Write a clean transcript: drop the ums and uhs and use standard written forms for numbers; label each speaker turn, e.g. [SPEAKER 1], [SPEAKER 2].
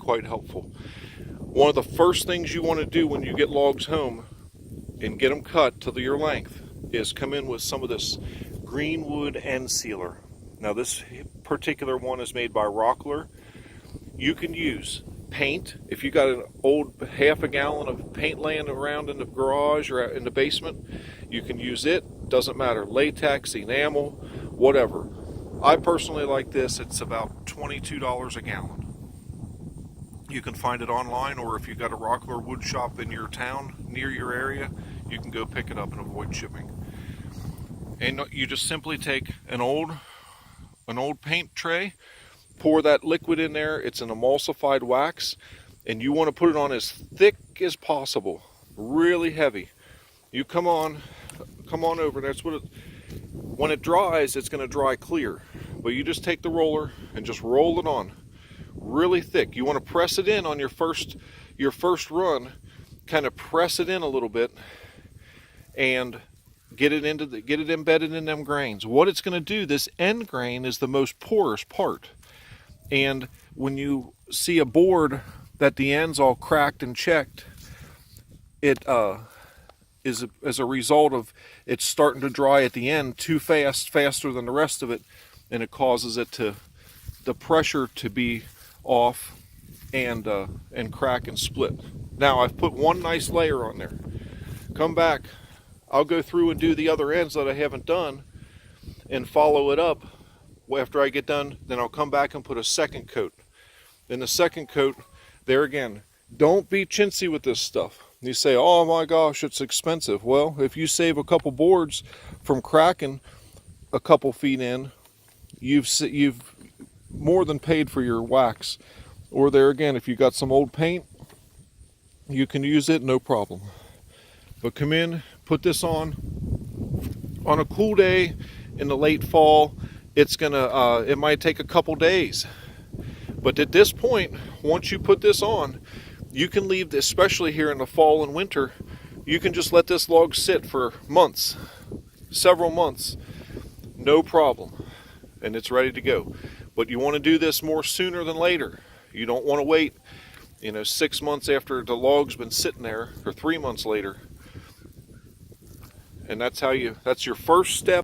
[SPEAKER 1] quite helpful. One of the first things you want to do when you get logs home and get them cut to your length is come in with some of this Greenwood end sealer. Now this particular one is made by Rockler. You can use paint. If you got an old half a gallon of paint laying around in the garage or in the basement, you can use it. Doesn't matter, latex, enamel, whatever. I personally like this. It's about $22 a gallon. You can find it online, or if you've got a Rockler wood shop in your town near your area, you can go pick it up and avoid shipping. And you just simply take an old paint tray, pour that liquid in there. It's an emulsified wax, and you want to put it on as thick as possible, really heavy. You come on over. That's what when it dries, it's going to dry clear, but you just take the roller and just roll it on really thick. You want to press it in on your first run, kind of press it in a little bit and get it embedded in them grains. What it's going to do, this end grain is the most porous part, and when you see a board that the end's all cracked and checked, it is as a result of it's starting to dry at the end too faster than the rest of it, and it causes it to the pressure to be off and crack and split. Now I've put one nice layer on there. Come back, I'll go through and do the other ends that I haven't done and follow it up. After I get done, then I'll come back and put a second coat. In the second coat, there again, don't be chintzy with this stuff. You say, oh my gosh, it's expensive. Well, if you save a couple boards from cracking a couple feet in, you've more than paid for your wax. Or there again, if you got some old paint, you can use it, no problem. But come in, put this on a cool day in the late fall. It might take a couple days, but at this point, once you put this on, you can leave this, especially here in the fall and winter, you can just let this log sit for months, several months, no problem, and it's ready to go. But you want to do this more sooner than later. You don't want to wait, 6 months after the log's been sitting there, or 3 months later. And that's your first step